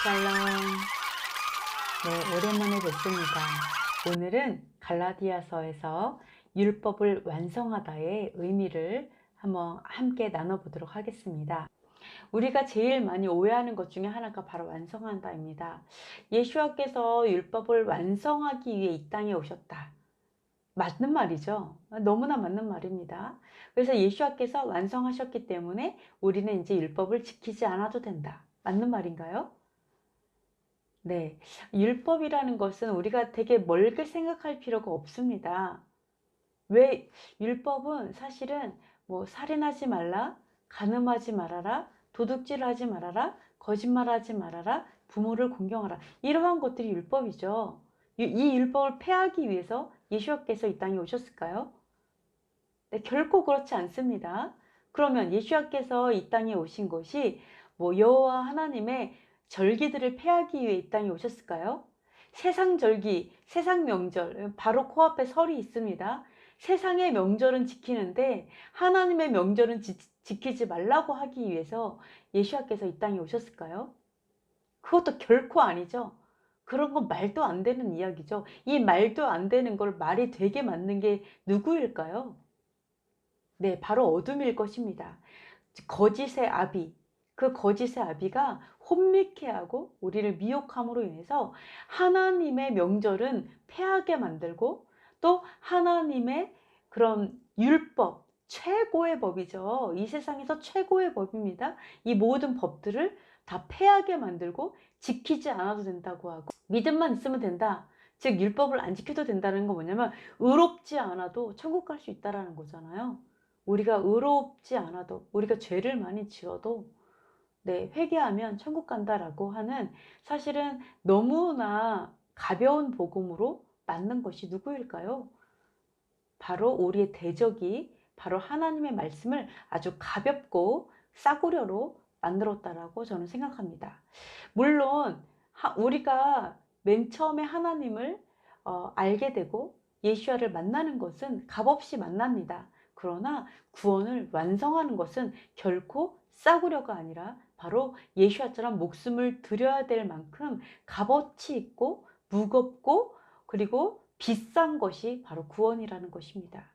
샬롬. 네, 오랜만에 뵙습니다. 오늘은 갈라디아서에서 율법을 완성하다의 의미를 한번 함께 나눠보도록 하겠습니다. 우리가 제일 많이 오해하는 것 중에 하나가 바로 완성한다입니다. 예수와께서 율법을 완성하기 위해 이 땅에 오셨다. 맞는 말이죠. 너무나 맞는 말입니다. 그래서 예수와께서 완성하셨기 때문에 우리는 이제 율법을 지키지 않아도 된다. 맞는 말인가요? 네, 율법이라는 것은 우리가 되게 멀게 생각할 필요가 없습니다. 왜? 율법은 사실은 뭐 살인하지 말라, 간음하지 말아라, 도둑질하지 말아라, 거짓말하지 말아라, 부모를 공경하라, 이러한 것들이 율법이죠. 이 율법을 폐하기 위해서 예수와께서 이 땅에 오셨을까요? 네, 결코 그렇지 않습니다. 그러면 예수와께서 이 땅에 오신 것이 뭐 여호와 하나님의 절기들을 폐하기 위해 이 땅에 오셨을까요? 세상 절기, 세상 명절, 바로 코앞에 설이 있습니다. 세상의 명절은 지키는데 하나님의 명절은 지키지 말라고 하기 위해서 예수와께서 이 땅에 오셨을까요? 그것도 결코 아니죠. 그런 건 말도 안 되는 이야기죠. 이 말도 안 되는 걸 말이 되게 맞는 게 누구일까요? 네, 바로 어둠일 것입니다. 거짓의 아비, 그 거짓의 아비가 혼미케 하고 우리를 미혹함으로 인해서 하나님의 명절은 폐하게 만들고, 또 하나님의 그런 율법, 최고의 법이죠. 이 세상에서 최고의 법입니다. 이 모든 법들을 다 폐하게 만들고 지키지 않아도 된다고 하고, 믿음만 있으면 된다. 즉 율법을 안 지켜도 된다는 건 뭐냐면 의롭지 않아도 천국 갈 수 있다라는 거잖아요. 우리가 의롭지 않아도, 우리가 죄를 많이 지어도 네, 회개하면 천국 간다라고 하는, 사실은 너무나 가벼운 복음으로 맞는 것이 누구일까요? 바로 우리의 대적이 바로 하나님의 말씀을 아주 가볍고 싸구려로 만들었다라고 저는 생각합니다. 물론 우리가 맨 처음에 하나님을 알게 되고 예수와를 만나는 것은 값없이 만납니다. 그러나 구원을 완성하는 것은 결코 싸구려가 아니라 바로 예수와처럼 목숨을 드려야 될 만큼 값어치 있고 무겁고 그리고 비싼 것이 바로 구원이라는 것입니다.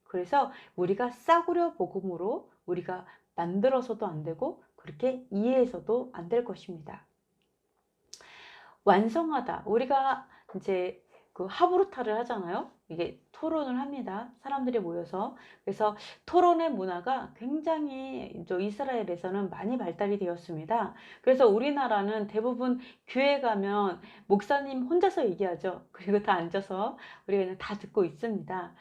그래서 우리가 싸구려 복음으로 우리가 만들어서도 안 되고 그렇게 이해해서도 안 될 것입니다. 완성하다. 우리가 이제 그 하브루타를 하잖아요. 이게 토론을 합니다. 사람들이 모여서. 그래서 토론의 문화가 굉장히 이스라엘에서는 많이 발달이 되었습니다. 그래서 우리나라는 대부분 교회 가면 목사님 혼자서 얘기하죠. 그리고 다 앉아서 우리가 그냥 다 듣고 있습니다.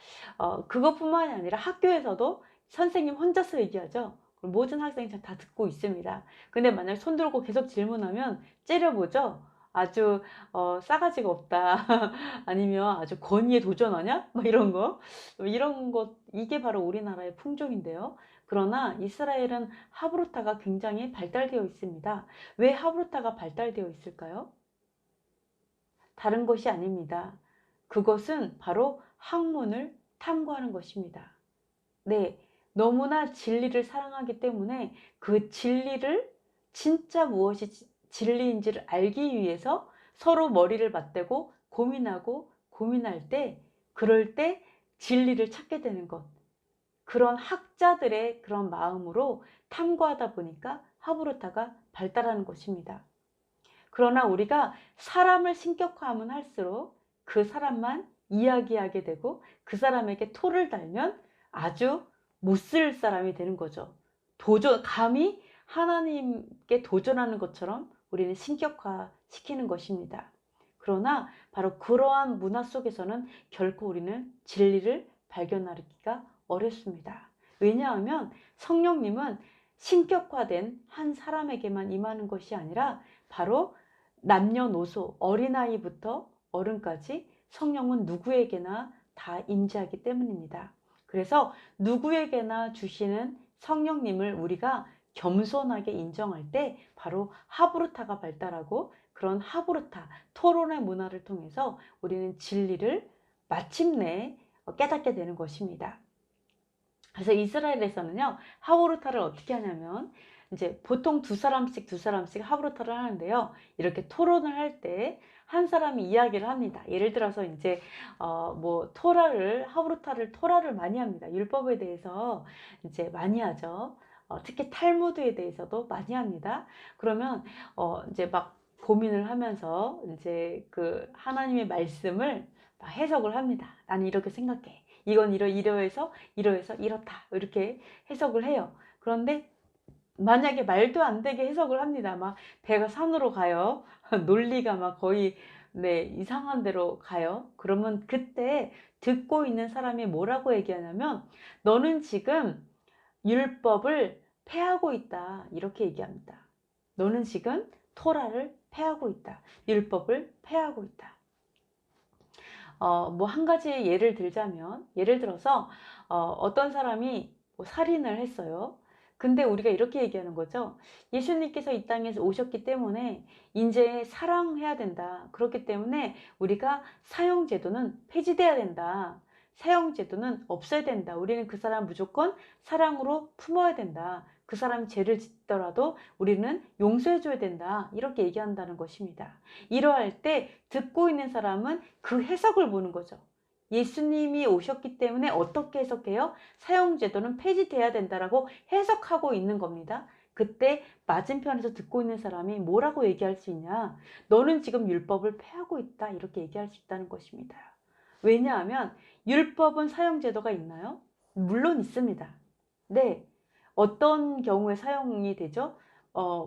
그것뿐만이 아니라 학교에서도 선생님 혼자서 얘기하죠. 모든 학생이 다 듣고 있습니다. 근데 만약 손 들고 계속 질문하면 째려보죠. 아주 싸가지가 없다. 아니면 아주 권위에 도전하냐? 막 이런 것, 이게 바로 우리나라의 풍종인데요. 그러나 이스라엘은 하브루타가 굉장히 발달되어 있습니다. 왜 하브루타가 발달되어 있을까요? 다른 것이 아닙니다. 그것은 바로 학문을 탐구하는 것입니다. 네, 너무나 진리를 사랑하기 때문에 그 진리를, 진짜 무엇이 진리인지를 알기 위해서 서로 머리를 맞대고 고민하고 고민할 때, 그럴 때 진리를 찾게 되는 것. 그런 학자들의 그런 마음으로 탐구하다 보니까 하브루타가 발달하는 것입니다. 그러나 우리가 사람을 신격화하면 할수록 그 사람만 이야기하게 되고 그 사람에게 토를 달면 아주 못 쓸 사람이 되는 거죠. 감히 하나님께 도전하는 것처럼 우리는 신격화 시키는 것입니다. 그러나 바로 그러한 문화 속에서는 결코 우리는 진리를 발견하기가 어렵습니다. 왜냐하면 성령님은 신격화된 한 사람에게만 임하는 것이 아니라 바로 남녀노소, 어린아이부터 어른까지 성령은 누구에게나 다 임재하기 때문입니다. 그래서 누구에게나 주시는 성령님을 우리가 겸손하게 인정할 때 바로 하브루타가 발달하고, 그런 하브루타, 토론의 문화를 통해서 우리는 진리를 마침내 깨닫게 되는 것입니다. 그래서 이스라엘에서는요, 하브루타를 어떻게 하냐면 이제 보통 두 사람씩 하브루타를 하는데요. 이렇게 토론을 할 때 한 사람이 이야기를 합니다. 예를 들어서 이제 뭐 하브루타를 토라를 많이 합니다. 율법에 대해서 이제 많이 하죠. 특히 탈무드에 대해서도 많이 합니다. 그러면 이제 막 고민을 하면서 이제 그 하나님의 말씀을 막 해석을 합니다. 나는 이렇게 생각해. 이건 이러해서 이렇다. 이렇게 해석을 해요. 그런데 만약에 말도 안 되게 해석을 합니다. 막 배가 산으로 가요. 논리가 막 거의 네, 이상한 데로 가요. 그러면 그때 듣고 있는 사람이 뭐라고 얘기하냐면 너는 지금 율법을 폐하고 있다. 이렇게 얘기합니다. 너는 지금 토라를 폐하고 있다. 율법을 폐하고 있다. 뭐 한 가지 예를 들자면, 예를 들어서 어떤 사람이 뭐 살인을 했어요. 근데 우리가 이렇게 얘기하는 거죠. 예수님께서 이 땅에서 오셨기 때문에 이제 사랑해야 된다. 그렇기 때문에 우리가 사형제도는 폐지돼야 된다. 사형제도는 없어야 된다. 우리는 그 사람 무조건 사랑으로 품어야 된다. 그 사람이 죄를 짓더라도 우리는 용서해줘야 된다. 이렇게 얘기한다는 것입니다. 이러할 때 듣고 있는 사람은 그 해석을 보는 거죠. 예수님이 오셨기 때문에 어떻게 해석해요? 사형제도는 폐지돼야 된다라고 해석하고 있는 겁니다. 그때 맞은편에서 듣고 있는 사람이 뭐라고 얘기할 수 있냐? 너는 지금 율법을 폐하고 있다. 이렇게 얘기할 수 있다는 것입니다. 왜냐하면 율법은 사형제도가 있나요? 물론 있습니다. 네. 어떤 경우에 사용이 되죠?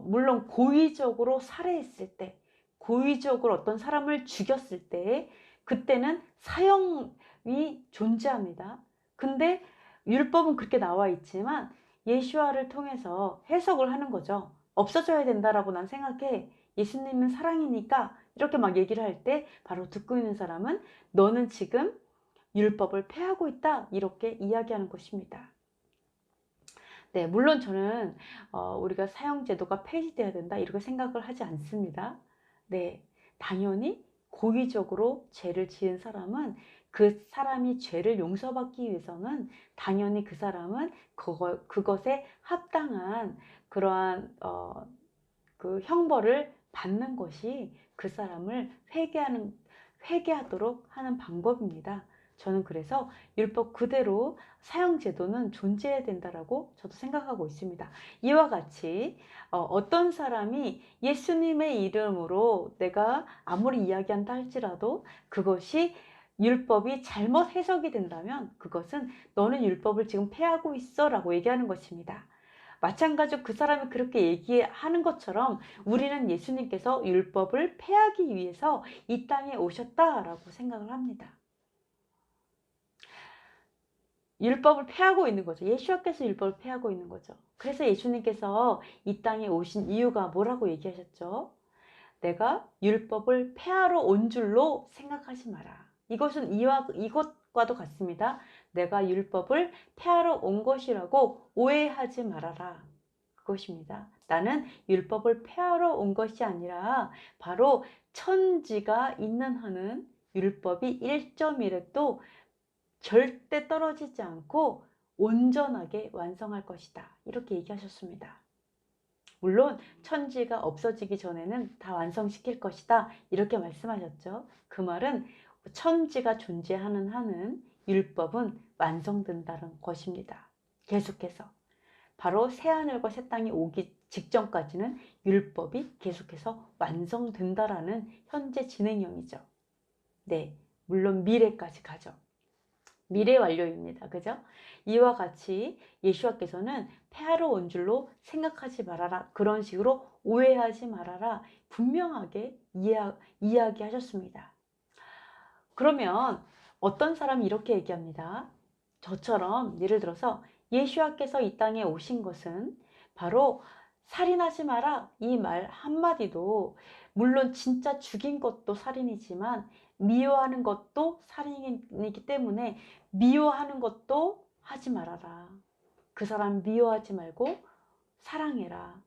물론 고의적으로 살해했을 때, 고의적으로 어떤 사람을 죽였을 때, 그때는 사형이 존재합니다. 근데 율법은 그렇게 나와 있지만 예수와를 통해서 해석을 하는 거죠. 없어져야 된다라고 난 생각해. 예수님은 사랑이니까 이렇게 막 얘기를 할 때 바로 듣고 있는 사람은 너는 지금 율법을 폐하고 있다. 이렇게 이야기하는 것입니다. 네, 물론 저는 우리가 사형제도가 폐지돼야 된다 이렇게 생각을 하지 않습니다. 네, 당연히 고의적으로 죄를 지은 사람은 그 사람이 죄를 용서받기 위해서는 당연히 그 사람은 그것에 합당한 그러한 그 형벌을 받는 것이 그 사람을 회개하도록 하는 방법입니다. 저는 그래서 율법 그대로 사형제도는 존재해야 된다라고 저도 생각하고 있습니다. 이와 같이 어떤 사람이 예수님의 이름으로 내가 아무리 이야기한다 할지라도 그것이 율법이 잘못 해석이 된다면 그것은 너는 율법을 지금 폐하고 있어 라고 얘기하는 것입니다. 마찬가지로 그 사람이 그렇게 얘기하는 것처럼 우리는 예수님께서 율법을 폐하기 위해서 이 땅에 오셨다라고 생각을 합니다. 율법을 폐하고 있는 거죠. 예수와께서 율법을 폐하고 있는 거죠. 그래서 예수님께서 이 땅에 오신 이유가 뭐라고 얘기하셨죠? 내가 율법을 폐하러 온 줄로 생각하지 마라. 이것은 이것과도 같습니다. 내가 율법을 폐하러 온 것이라고 오해하지 말아라. 그것입니다. 나는 율법을 폐하러 온 것이 아니라 바로 천지가 있는 한은 율법이 1.1획도 절대 떨어지지 않고 온전하게 완성할 것이다. 이렇게 얘기하셨습니다. 물론 천지가 없어지기 전에는 다 완성시킬 것이다. 이렇게 말씀하셨죠. 그 말은 천지가 존재하는 한은 율법은 완성된다는 것입니다. 계속해서. 바로 새하늘과 새 땅이 오기 직전까지는 율법이 계속해서 완성된다라는 현재 진행형이죠. 네, 물론 미래까지 가죠. 미래 완료입니다. 그죠? 이와 같이 예수와께서는 폐하러 온 줄로 생각하지 말아라. 그런 식으로 오해하지 말아라. 분명하게 이야기하셨습니다. 그러면 어떤 사람이 이렇게 얘기합니다. 저처럼 예를 들어서 예수와께서 이 땅에 오신 것은 바로 살인하지 마라 이 말 한마디도 물론 진짜 죽인 것도 살인이지만 미워하는 것도 살인이기 때문에 미워하는 것도 하지 말아라. 그 사람 미워하지 말고 사랑해라.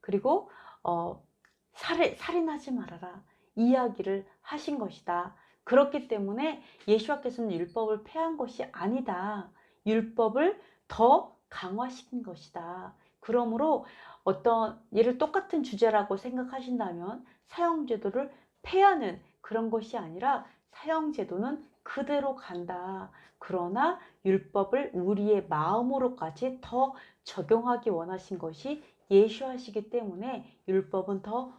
그리고 살인하지 말아라. 이야기를 하신 것이다. 그렇기 때문에 예수와께서는 율법을 폐한 것이 아니다. 율법을 더 강화시킨 것이다. 그러므로 어떤 얘를 똑같은 주제라고 생각하신다면 사형제도를 폐하는 그런 것이 아니라 사형제도는 그대로 간다. 그러나 율법을 우리의 마음으로까지 더 적용하기 원하신 것이 예수하시기 때문에 율법은 더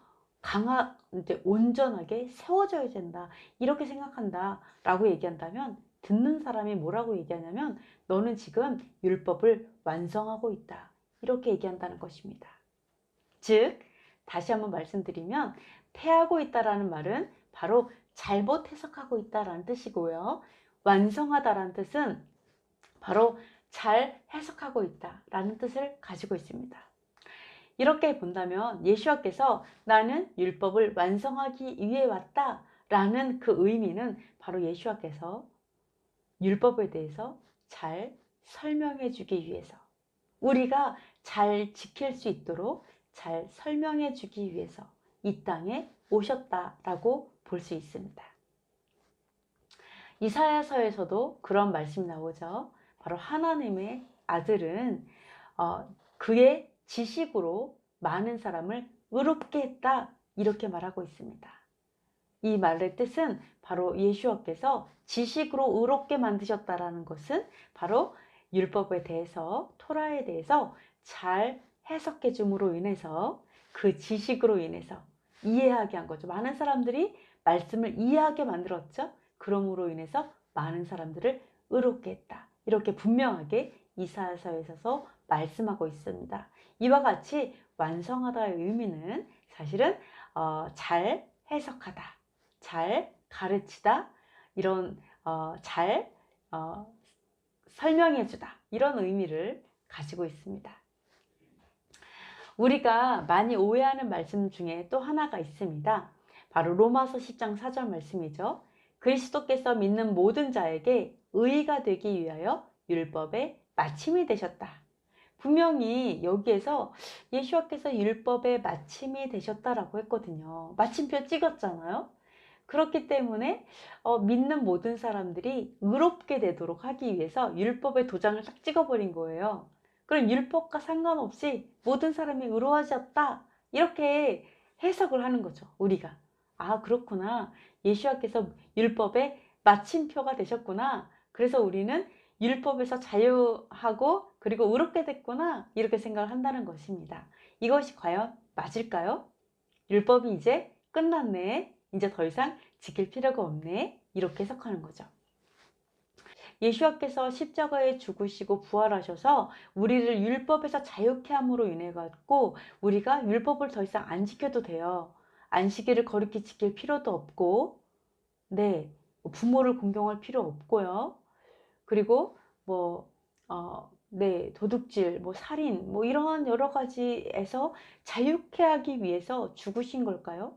이제 온전하게 세워져야 된다. 이렇게 생각한다. 라고 얘기한다면 듣는 사람이 뭐라고 얘기하냐면 너는 지금 율법을 완성하고 있다. 이렇게 얘기한다는 것입니다. 즉, 다시 한번 말씀드리면 폐하고 있다라는 말은 바로 잘못 해석하고 있다라는 뜻이고요. 완성하다라는 뜻은 바로 잘 해석하고 있다라는 뜻을 가지고 있습니다. 이렇게 본다면 예수와께서 나는 율법을 완성하기 위해 왔다라는 그 의미는 바로 예수와께서 율법에 대해서 잘 설명해 주기 위해서, 우리가 잘 지킬 수 있도록 잘 설명해 주기 위해서 이 땅에 오셨다라고 볼 수 있습니다. 이사야서에서도 그런 말씀이 나오죠. 바로 하나님의 아들은 그의 지식으로 많은 사람을 의롭게 했다, 이렇게 말하고 있습니다. 이 말의 뜻은 바로 예수께서 지식으로 의롭게 만드셨다라는 것은 바로 율법에 대해서, 토라에 대해서 잘 해석해 줌으로 인해서, 그 지식으로 인해서 이해하게 한 거죠. 많은 사람들이 말씀을 이해하게 만들었죠. 그러므로 인해서 많은 사람들을 의롭게 했다. 이렇게 분명하게 이사야서에서 말씀하고 있습니다. 이와 같이 완성하다의 의미는 사실은 잘 해석하다, 잘 가르치다, 이런 잘 설명해주다, 이런 의미를 가지고 있습니다. 우리가 많이 오해하는 말씀 중에 또 하나가 있습니다. 바로 로마서 10장 4절 말씀이죠. 그리스도께서 믿는 모든 자에게 의가 되기 위하여 율법의 마침이 되셨다. 분명히 여기에서 예수와께서 율법의 마침이 되셨다라고 했거든요. 마침표 찍었잖아요. 그렇기 때문에 믿는 모든 사람들이 의롭게 되도록 하기 위해서 율법의 도장을 딱 찍어버린 거예요. 그럼 율법과 상관없이 모든 사람이 의로워졌다, 이렇게 해석을 하는 거죠. 우리가 그렇구나, 예수와께서 율법의 마침표가 되셨구나, 그래서 우리는 율법에서 자유하고 그리고 의롭게 됐구나, 이렇게 생각을 한다는 것입니다. 이것이 과연 맞을까요? 율법이 이제 끝났네, 이제 더 이상 지킬 필요가 없네, 이렇게 해석하는 거죠. 예수와께서 십자가에 죽으시고 부활하셔서 우리를 율법에서 자유케 함으로 인해 갖고 우리가 율법을 더 이상 안 지켜도 돼요. 안식일을 거룩히 지킬 필요도 없고, 부모를 공경할 필요 없고요. 그리고 도둑질, 살인, 이러한 여러 가지에서 자유케 하기 위해서 죽으신 걸까요?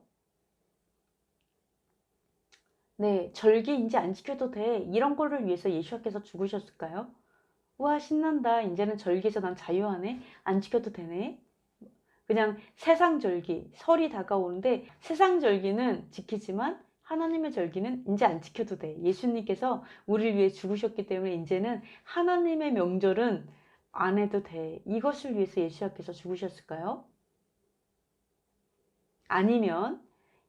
절기 이제 안 지켜도 돼, 이런 거를 위해서 예수와께서 죽으셨을까요? 우와, 신난다, 이제는 절기에서 난 자유하네, 안 지켜도 되네. 그냥 세상 절기, 설이 다가오는데 세상 절기는 지키지만 하나님의 절기는 이제 안 지켜도 돼. 예수님께서 우리를 위해 죽으셨기 때문에 이제는 하나님의 명절은 안 해도 돼. 이것을 위해서 예수와께서 죽으셨을까요? 아니면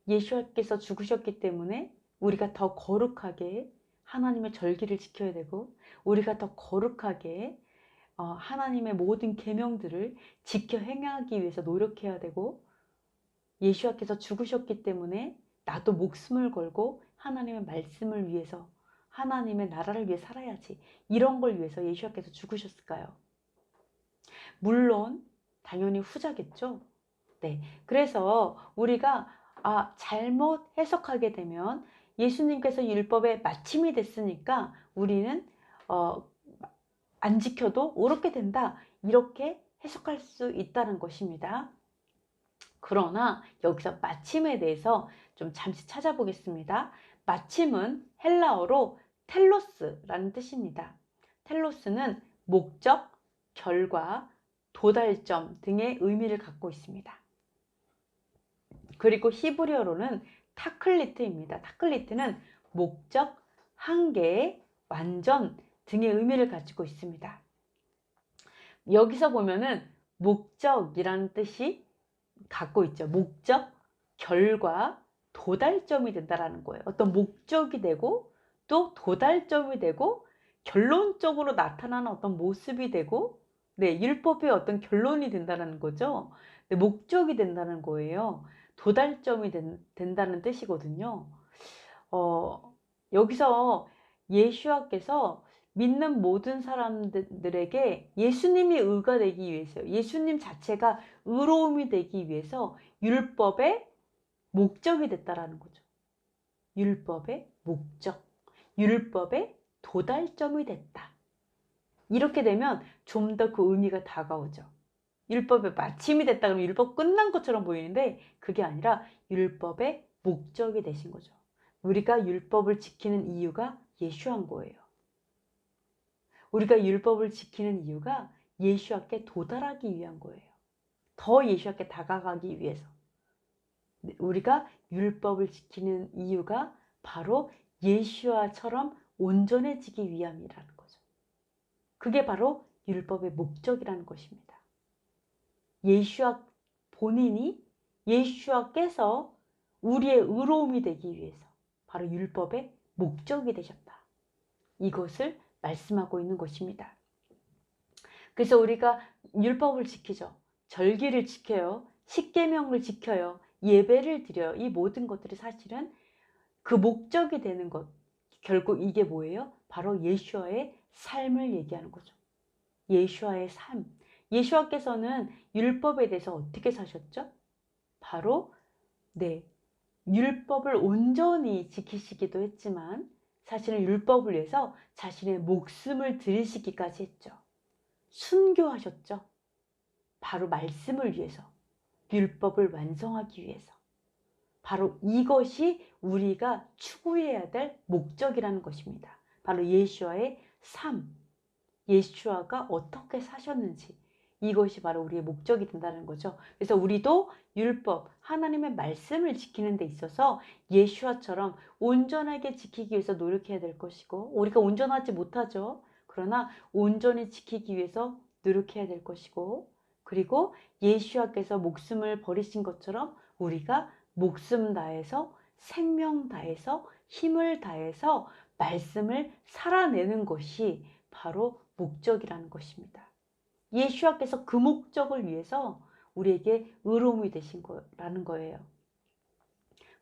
예수와께서 죽으셨기 때문에 우리가 더 거룩하게 하나님의 절기를 지켜야 되고, 우리가 더 거룩하게 하나님의 모든 계명들을 지켜 행하기 위해서 노력해야 되고, 예수와께서 죽으셨기 때문에 나도 목숨을 걸고 하나님의 말씀을 위해서, 하나님의 나라를 위해 살아야지, 이런 걸 위해서 예수와께서 죽으셨을까요? 물론 당연히 후자겠죠. 그래서 우리가 잘못 해석하게 되면 예수님께서 율법의 마침이 됐으니까 우리는 안 지켜도 옳게 된다, 이렇게 해석할 수 있다는 것입니다. 그러나 여기서 마침에 대해서 좀 잠시 찾아보겠습니다. 마침은 헬라어로 텔로스라는 뜻입니다. 텔로스는 목적, 결과, 도달점 등의 의미를 갖고 있습니다. 그리고 히브리어로는 타클리트입니다. 타클리트는 목적, 한계, 완전 등의 의미를 가지고 있습니다. 여기서 보면은 목적이라는 뜻이 갖고 있죠. 목적, 결과, 도달점이 된다라는 거예요. 어떤 목적이 되고 또 도달점이 되고 결론적으로 나타나는 어떤 모습이 되고 율법의 어떤 결론이 된다는 거죠. 목적이 된다는 거예요. 도달점이 된다는 뜻이거든요. 여기서 예수와께서 믿는 모든 사람들에게 예수님이 의가 되기 위해서, 예수님 자체가 의로움이 되기 위해서 율법의 목적이 됐다라는 거죠. 율법의 목적, 율법의 도달점이 됐다. 이렇게 되면 좀 더 그 의미가 다가오죠. 율법의 마침이 됐다 그러면 율법 끝난 것처럼 보이는데 그게 아니라 율법의 목적이 되신 거죠. 우리가 율법을 지키는 이유가 예수한 거예요. 우리가 율법을 지키는 이유가 예수께 도달하기 위한 거예요. 더 예수께 다가가기 위해서. 우리가 율법을 지키는 이유가 바로 예수와처럼 온전해지기 위함이라는 거죠. 그게 바로 율법의 목적이라는 것입니다. 예수와 본인이 예수와께서 우리의 의로움이 되기 위해서 바로 율법의 목적이 되셨다. 이것을 말씀하고 있는 것입니다. 그래서 우리가 율법을 지키죠. 절기를 지켜요. 십계명을 지켜요. 예배를 드려요. 이 모든 것들이 사실은 그 목적이 되는 것. 결국 이게 뭐예요? 바로 예수와의 삶을 얘기하는 거죠. 예수와의 삶. 예수와께서는 율법에 대해서 어떻게 사셨죠? 바로 율법을 온전히 지키시기도 했지만 사실은 율법을 위해서 자신의 목숨을 들이시기까지 했죠. 순교하셨죠. 바로 말씀을 위해서, 율법을 완성하기 위해서. 바로 이것이 우리가 추구해야 될 목적이라는 것입니다. 바로 예수와의 삶, 예수와가 어떻게 사셨는지 이것이 바로 우리의 목적이 된다는 거죠. 그래서 우리도 율법, 하나님의 말씀을 지키는 데 있어서 예수와처럼 온전하게 지키기 위해서 노력해야 될 것이고 우리가 온전하지 못하죠. 그러나 온전히 지키기 위해서 노력해야 될 것이고 그리고 예수와께서 목숨을 버리신 것처럼 우리가 목숨 다해서 생명 다해서 힘을 다해서 말씀을 살아내는 것이 바로 목적이라는 것입니다. 예수와께서 그 목적을 위해서 우리에게 의로움이 되신 거라는 거예요.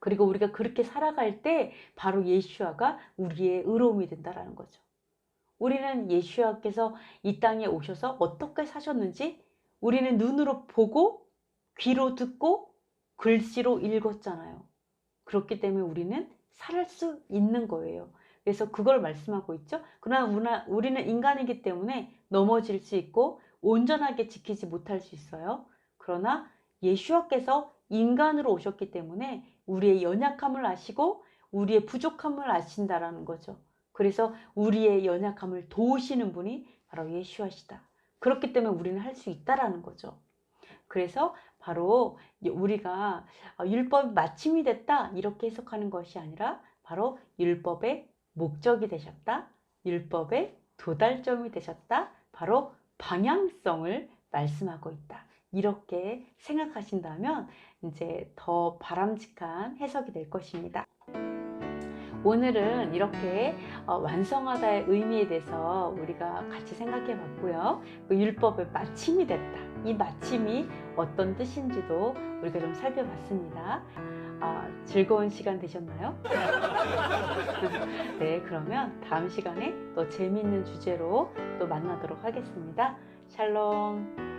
그리고 우리가 그렇게 살아갈 때 바로 예수와가 우리의 의로움이 된다는 거죠. 우리는 예수와께서 이 땅에 오셔서 어떻게 사셨는지 우리는 눈으로 보고 귀로 듣고 글씨로 읽었잖아요. 그렇기 때문에 우리는 살 수 있는 거예요. 그래서 그걸 말씀하고 있죠. 그러나 우리는 인간이기 때문에 넘어질 수 있고 온전하게 지키지 못할 수 있어요. 그러나 예수와께서 인간으로 오셨기 때문에 우리의 연약함을 아시고 우리의 부족함을 아신다라는 거죠. 그래서 우리의 연약함을 도우시는 분이 바로 예수와시다. 그렇기 때문에 우리는 할 수 있다라는 거죠. 그래서 바로 우리가 율법이 마침이 됐다 이렇게 해석하는 것이 아니라 바로 율법의 목적이 되셨다. 율법의 도달점이 되셨다. 바로 방향성을 말씀하고 있다. 이렇게 생각하신다면 이제 더 바람직한 해석이 될 것입니다. 오늘은 이렇게 완성하다의 의미에 대해서 우리가 같이 생각해 봤고요. 그 율법의 마침이 됐다. 이 마침이 어떤 뜻인지도 우리가 좀 살펴봤습니다. 즐거운 시간 되셨나요? 네, 그러면 다음 시간에 또 재미있는 주제로 또 만나도록 하겠습니다. 샬롬.